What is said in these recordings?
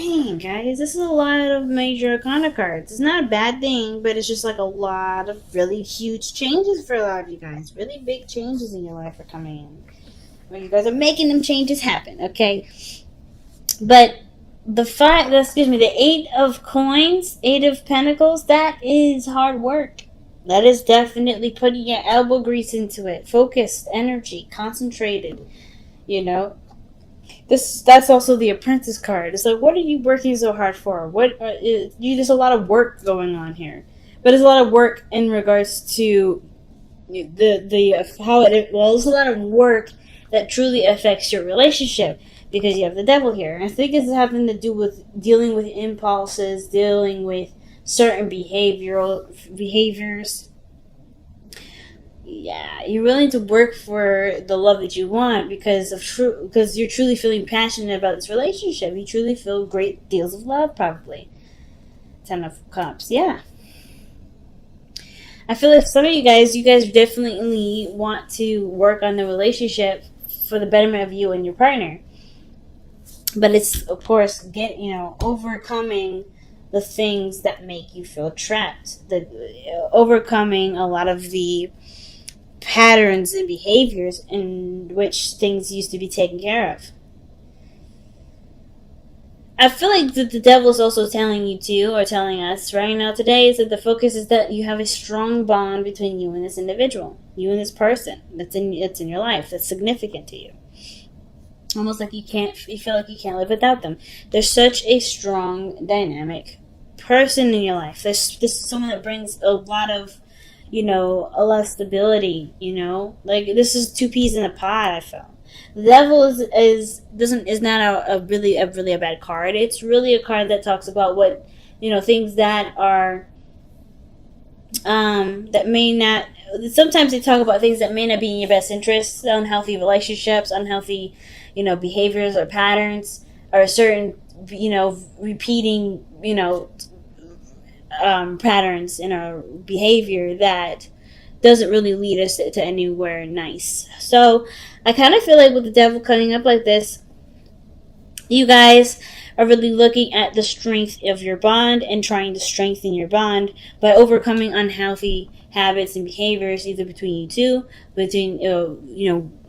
Dang, guys, this is a lot of major arcana cards. It's not a bad thing, but it's just like a lot of really huge changes for a lot of you guys. Really big changes in your life are coming in. Well, you guys are making them changes happen, okay? But the 8 of coins, 8 of pentacles, that is hard work. That is definitely putting your elbow grease into it. Focused, energy, concentrated, you know. That's also the apprentice card. It's like, what are you working so hard for? There's a lot of work going on here, but there's a lot of work in regards to there's a lot of work that truly affects your relationship because you have the devil here. And I think it's having to do with dealing with impulses, dealing with certain behaviors. Yeah, you're willing to work for the love that you want because you're truly feeling passionate about this relationship. You truly feel great deals of love, probably. 10 of Cups, yeah. I feel like some of you guys definitely want to work on the relationship for the betterment of you and your partner. But it's, of course, overcoming the things that make you feel trapped. Overcoming a lot of the patterns and behaviors in which things used to be taken care of. I feel like that the devil is also telling you too, or telling us right now today, is that the focus is that you have a strong bond between you and this individual, you and this person that's in your life, that's significant to you. Almost like you feel like you can't live without them. There's such a strong, dynamic person in your life. This is someone that brings a lot of stability, like this is 2 peas in a pod. I feel the devil is not a really bad card. It's really a card that talks about what things that are that may not. Sometimes they talk about things that may not be in your best interest, unhealthy relationships, unhealthy behaviors or patterns, or certain repeating patterns in our behavior that doesn't really lead us to anywhere nice. So I kind of feel like with the devil coming up like this, you guys are really looking at the strength of your bond and trying to strengthen your bond by overcoming unhealthy habits and behaviors, either between you two, between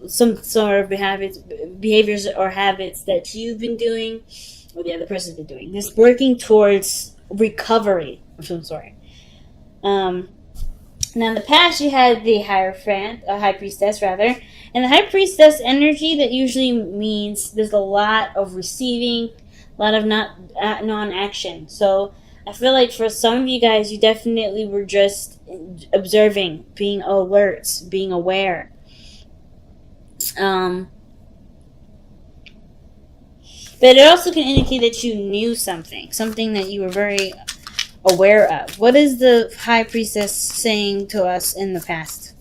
some sort of behaviors or habits that you've been doing or the other person's been doing. Just working towards recovery of some sort. Now in the past you had the high priestess rather, and the high priestess energy, that usually means there's a lot of receiving, a lot of non-action. So I feel like for some of you guys, you definitely were just observing, being alert, being aware. But it also can indicate that you knew something that you were very aware of. What is the high priestess saying to us in the past?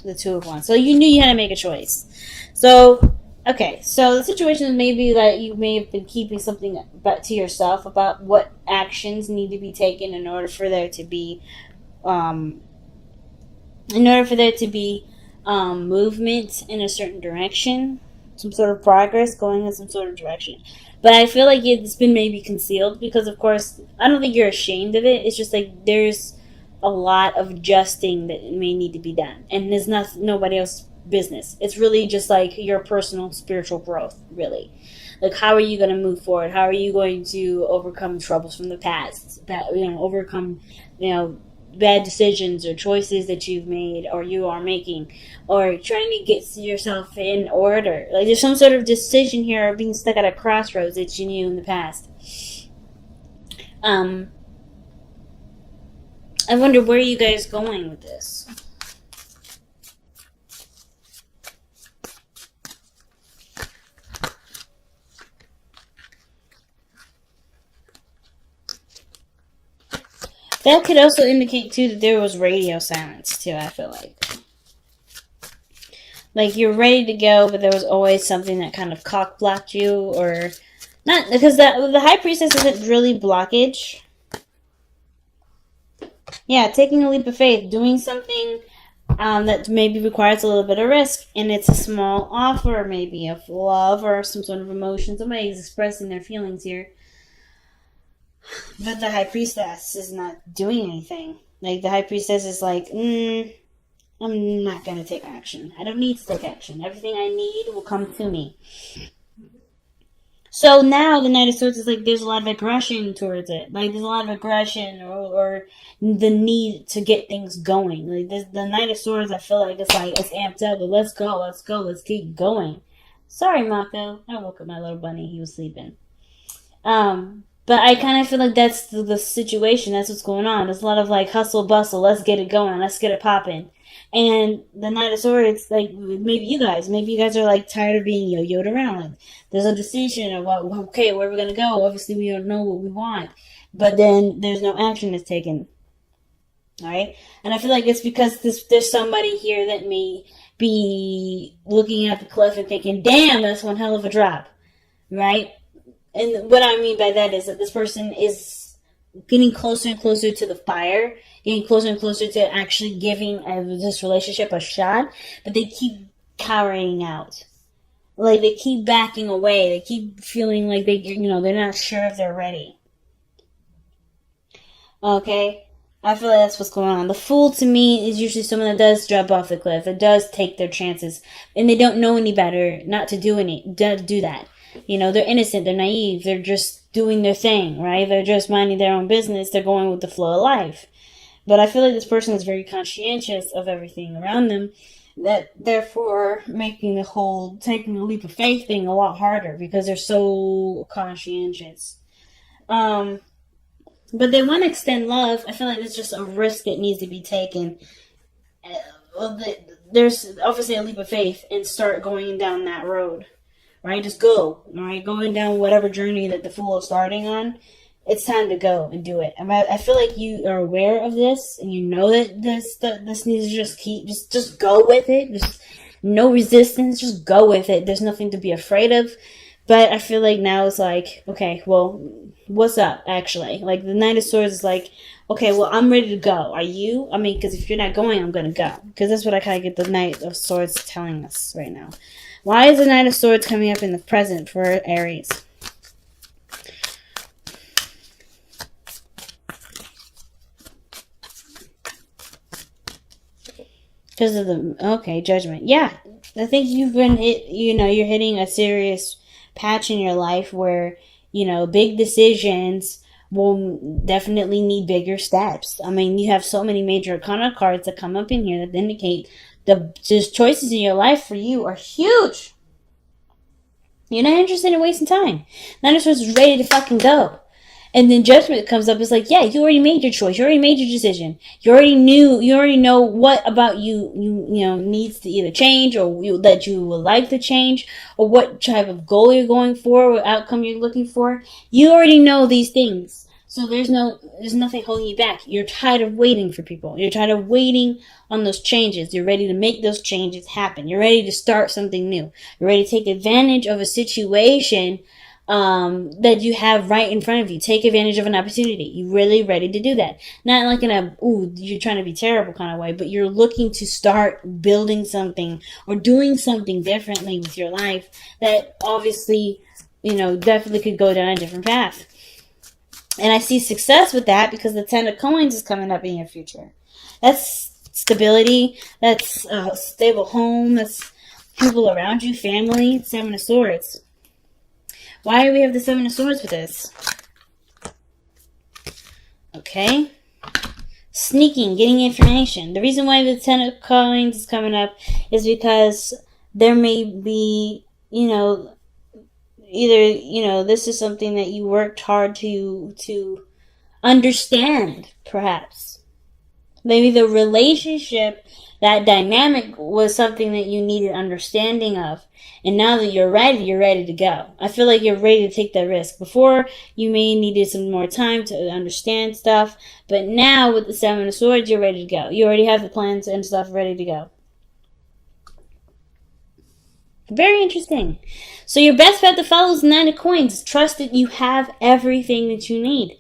The 2 of Wands. So you knew you had to make a choice. So, okay. So the situation is maybe that you may have been keeping something to yourself about what actions need to be taken in order for there to be, movement in a certain direction, some sort of progress going in some sort of direction. But I feel like it's been maybe concealed because, of course, I don't think you're ashamed of it. It's just like there's a lot of adjusting that may need to be done, and it's not nobody else's business. It's really just like your personal spiritual growth, really. Like, how are you going to move forward? How are you going to overcome troubles from the past? Overcome, bad decisions or choices that you've made or you are making, or trying to get yourself in order. Like, there's some sort of decision here, or being stuck at a crossroads that you knew in the past. I wonder where you guys going with this. That could also indicate, too, that there was radio silence, too, I feel like. Like, you're ready to go, but there was always something that kind of cock-blocked you, or... Not, because the High Priestess isn't really blockage. Yeah, taking a leap of faith, doing something that maybe requires a little bit of risk, and it's a small offer, maybe of love or some sort of emotion. Somebody's expressing their feelings here, but the high priestess is not doing anything. Like the high priestess is like, I'm not gonna take action. I don't need to take action. Everything I need will come to me. So now the Knight of Swords is like there's a lot of aggression towards it. Like there's a lot of aggression or the need to get things going. Like this, the Knight of Swords, I feel like it's amped up. But let's go, let's keep going. Sorry, Mako. I woke up my little bunny. He was sleeping. But I kind of feel like that's the situation. That's what's going on. There's a lot of like hustle bustle. Let's get it going. Let's get it popping. And the Knight of Swords, like maybe you guys are like tired of being yo-yoed around. Like, there's a decision about okay, where we're gonna go. Obviously, we don't know what we want, but then there's no action that's taken. All right, and I feel like it's because there's somebody here that may be looking at the cliff and thinking, "Damn, that's one hell of a drop," right? And what I mean by that is that this person is getting closer and closer to the fire, getting closer and closer to actually giving this relationship a shot, but they keep cowering out. Like, they keep backing away. They keep feeling like they're not sure if they're ready. Okay? I feel like that's what's going on. The Fool, to me, is usually someone that does drop off the cliff, that does take their chances, and they don't know any better not to do that. They're innocent, they're naive, they're just doing their thing, right? They're just minding their own business, they're going with the flow of life. But I feel like this person is very conscientious of everything around them, that therefore making the whole taking the leap of faith thing a lot harder because they're so conscientious. But they want to extend love. I feel like it's just a risk that needs to be taken. There's obviously a leap of faith and start going down that road. Right? Just go. Alright? Going down whatever journey that the Fool is starting on. It's time to go and do it. I feel like you are aware of this and you know that this needs to just go with it. Just no resistance. Just go with it. There's nothing to be afraid of. But I feel like now it's like, okay, well, what's up, actually? Like, the Knight of Swords is like, okay, well, I'm ready to go. Are you? I mean, because if you're not going, I'm going to go. Because that's what I kind of get the Knight of Swords telling us right now. Why is the Knight of Swords coming up in the present for Aries? Because of Judgment. Yeah, I think you've been you're hitting a serious patch in your life where, big decisions will definitely need bigger steps. I mean, you have so many major arcana cards that come up in here that indicate the choices in your life for you are huge. You're not interested in wasting time. Nine of Swords is ready to fucking go. And then Judgment comes up. It's like, yeah, you already made your choice. You already made your decision. You already know what about you needs to either change or that you would like to change or what type of goal you're going for, what outcome you're looking for. You already know these things. So there's nothing holding you back. You're tired of waiting for people. You're tired of waiting on those changes. You're ready to make those changes happen. You're ready to start something new. You're ready to take advantage of a situation that you have right in front of you. Take advantage of an opportunity. You're really ready to do that. Not like in you're trying to be terrible kind of way, but you're looking to start building something or doing something differently with your life that obviously, definitely could go down a different path. And I see success with that because the Ten of Coins is coming up in your future. That's stability. That's a stable home. That's people around you, family. Seven of Swords. Why do we have the Seven of Swords with this? Okay. Sneaking, getting information. The reason why the Ten of Coins is coming up is because there may be, either, this is something that you worked hard to understand, perhaps. Maybe the relationship, that dynamic was something that you needed understanding of. And now that you're ready to go. I feel like you're ready to take that risk. Before, you may needed some more time to understand stuff. But now, with the Seven of Swords, you're ready to go. You already have the plans and stuff ready to go. Very interesting. So your best bet to follow is Nine of Coins. Trust that you have everything that you need.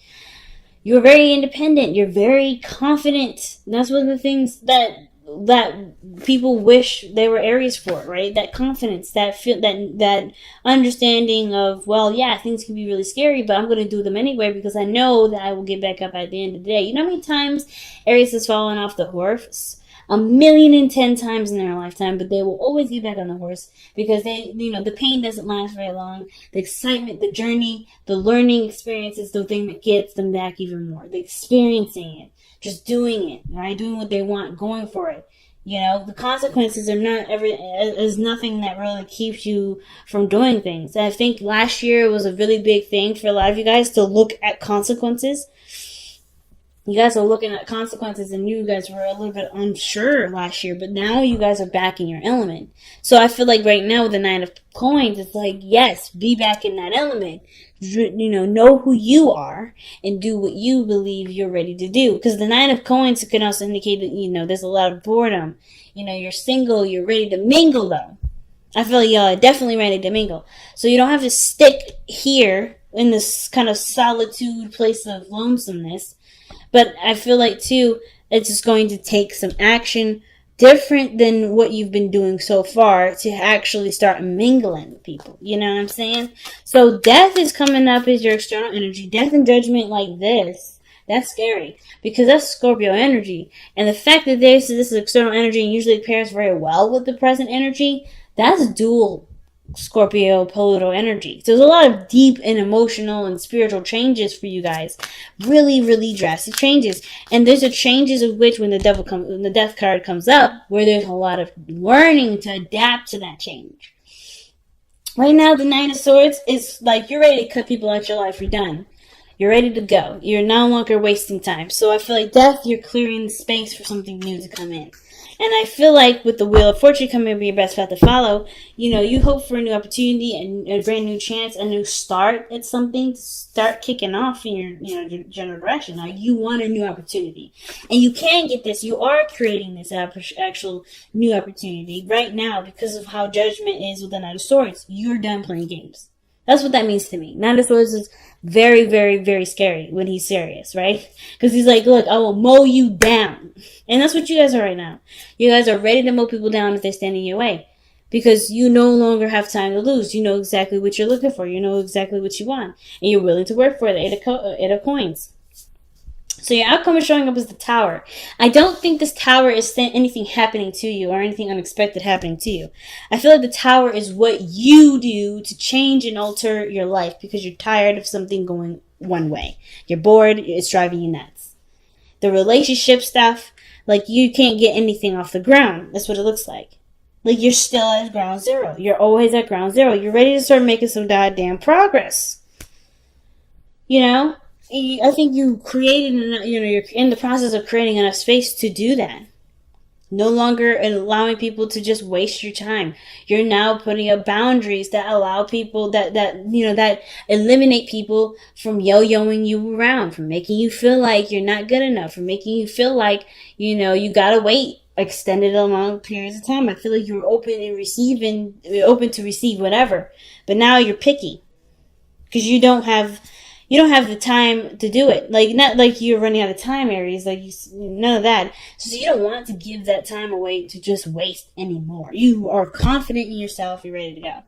You're very independent. You're very confident. That's one of the things that people wish they were Aries for, right? That confidence, that understanding of, well, yeah, things can be really scary, but I'm going to do them anyway because I know that I will get back up at the end of the day. You know how many times Aries has fallen off the horse? 1,000,010 times in their lifetime, but they will always get back on the horse because the pain doesn't last very long. The excitement, the journey, the learning experience is the thing that gets them back even more. The experiencing it, just doing it, right? Doing what they want, going for it. The consequences are is nothing that really keeps you from doing things. And I think last year was a really big thing for a lot of you guys to look at consequences. You guys are looking at consequences, and you guys were a little bit unsure last year, but now you guys are back in your element. So I feel like right now with the Nine of Coins, it's like, yes, be back in that element. Know who you are and do what you believe you're ready to do. Because the Nine of Coins can also indicate that, there's a lot of boredom. You're single, you're ready to mingle though. I feel like y'all are definitely ready to mingle. So you don't have to stick here in this kind of solitude place of lonesomeness. But I feel like, too, it's just going to take some action different than what you've been doing so far to actually start mingling with people. You know what I'm saying? So death is coming up as your external energy. Death and judgment like this, that's scary because that's Scorpio energy. And the fact that this is external energy and usually pairs very well with the present energy, that's dual Scorpio Pluto energy. So there's a lot of deep and emotional and spiritual changes for you guys. Really, really drastic changes. And there's a changes of which when the death card comes up, where there's a lot of learning to adapt to that change. Right now, the Nine of Swords is like you're ready to cut people out your life. You're done. You're ready to go. You're no longer wasting time. So I feel like death, you're clearing the space for something new to come in. And I feel like with the Wheel of Fortune coming to be your best path to follow, you hope for a new opportunity and a brand new chance, a new start at something to start kicking off in your general direction. Now, you want a new opportunity. And you can get this. You are creating this actual new opportunity right now because of how judgment is with the Knight of Swords. You're done playing games. That's what that means to me. Knight of Swords is very, very, very scary when he's serious, right? Because he's like, look, I will mow you down. And that's what you guys are right now. You guys are ready to mow people down if they stand in your way. Because you no longer have time to lose. You know exactly what you're looking for. You know exactly what you want. And you're willing to work for it. Eight of Coins. So your outcome is showing up as the Tower. I don't think this Tower is anything happening to you or anything unexpected happening to you. I feel like the Tower is what you do to change and alter your life because you're tired of something going one way. You're bored. It's driving you nuts. The relationship stuff, like you can't get anything off the ground. That's what it looks like. Like you're still at ground zero. You're always at ground zero. You're ready to start making some goddamn progress. I think you created, you're in the process of creating enough space to do that. No longer allowing people to just waste your time. You're now putting up boundaries that allow people that eliminate people from yo-yoing you around, from making you feel like you're not good enough, from making you feel like, you gotta wait extended long periods of time. I feel like you're open to receive whatever, but now you're picky because you don't have the time to do it. Like, not like you're running out of time, Aries. Like, none of that. So you don't want to give that time away to just waste anymore. You are confident in yourself. You're ready to go.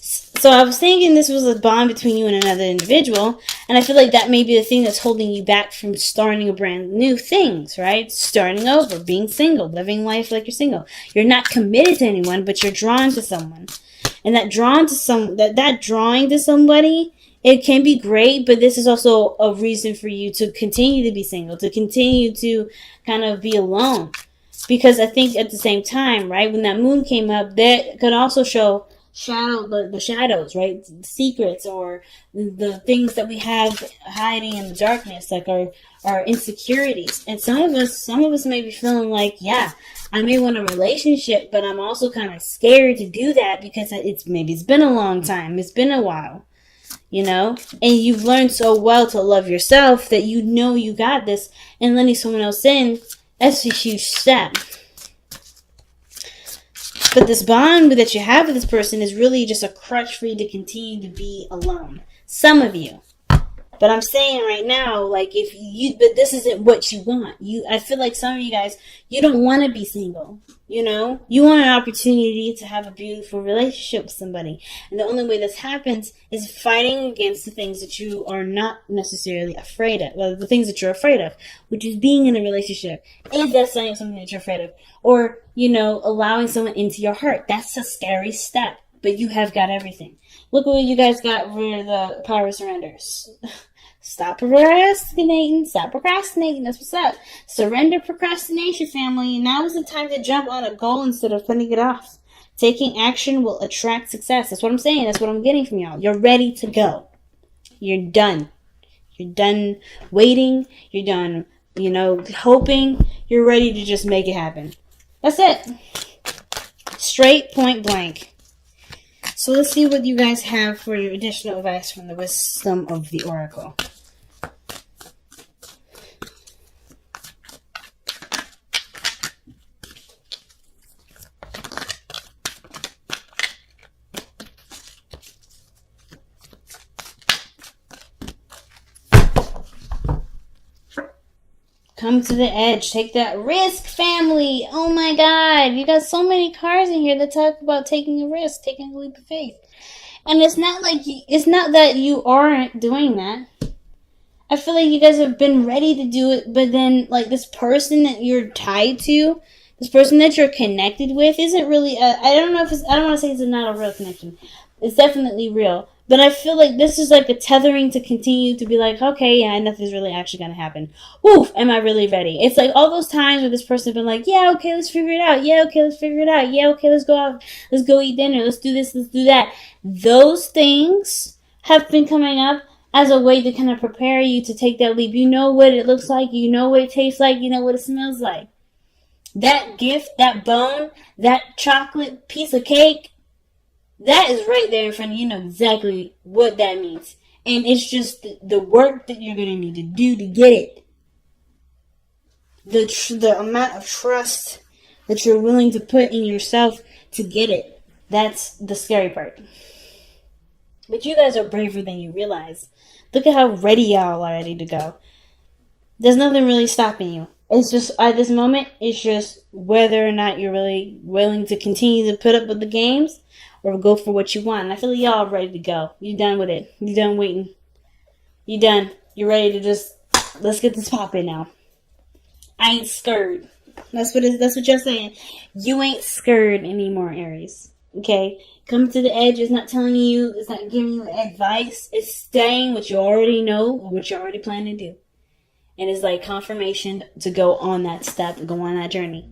So I was thinking this was a bond between you and another individual. And I feel like that may be the thing that's holding you back from starting a brand new things, right? Starting over, being single, living life like you're single. You're not committed to anyone, but you're drawn to someone. And that drawing to somebody, it can be great, but this is also a reason for you to continue to be single, to continue to kind of be alone. Because I think at the same time, right, when that moon came up, that could also show the shadows, right? The secrets or the things that we have hiding in the darkness, like our insecurities. And some of us may be feeling like, yeah, I may want a relationship, but I'm also kind of scared to do that because it's been a long time. It's been a while, and you've learned so well to love yourself that you got this, and letting someone else in, that's a huge step. But this bond that you have with this person is really just a crutch for you to continue to be alone. Some of you. But I'm saying right now, like, but this isn't what you want. I feel like some of you guys, you don't want to be single. You know, you want an opportunity to have a beautiful relationship with somebody. And the only way this happens is fighting against the things that you are not necessarily afraid of. Well, the things that you're afraid of, which is being in a relationship. Is that something that you're afraid of? Or, allowing someone into your heart. That's a scary step. But you have got everything. Look what you guys got for the power of surrenders. Stop procrastinating. Stop procrastinating. That's what's up. Surrender procrastination, family. Now is the time to jump on a goal instead of putting it off. Taking action will attract success. That's what I'm saying. That's what I'm getting from y'all. You're ready to go. You're done. You're done waiting. You're done, hoping. You're ready to just make it happen. That's it. Straight, point blank. So let's see what you guys have for your additional advice from the wisdom of the oracle. Come to the edge. Take that risk, family. Oh my God. You got so many cards in here that talk about taking a risk, taking a leap of faith. And it's not that you aren't doing that. I feel like you guys have been ready to do it, but then, like, this person that you're tied to, this person that you're connected with isn't really, I don't want to say it's not a real connection. It's definitely real. But I feel like this is like a tethering to continue to be like, okay, yeah, nothing's really actually going to happen. Oof, am I really ready? It's like all those times where this person has been like, yeah, okay, let's figure it out. Yeah, okay, let's figure it out. Yeah, okay, let's go out. Let's go eat dinner. Let's do this. Let's do that. Those things have been coming up as a way to kind of prepare you to take that leap. You know what it looks like. You know what it tastes like. You know what it smells like. That gift, that bone, that chocolate piece of cake, that is right there in front of you. You know exactly what that means. And it's just the work that you're going to need to do to get it. The amount of trust that you're willing to put in yourself to get it. That's the scary part. But you guys are braver than you realize. Look at how ready y'all are ready to go. There's nothing really stopping you. It's just, at this moment, it's just whether or not you're really willing to continue to put up with the games or go for what you want. And I feel like y'all are ready to go. You're done with it. You're done waiting. You're done. You're ready to just, let's get this popping now. I ain't scared. That's what you're saying. You ain't scared anymore, Aries. Okay? Come to the edge. It's not telling you, it's not giving you advice. It's saying what you already know or what you already plan to do. And it's like confirmation to go on that step and go on that journey.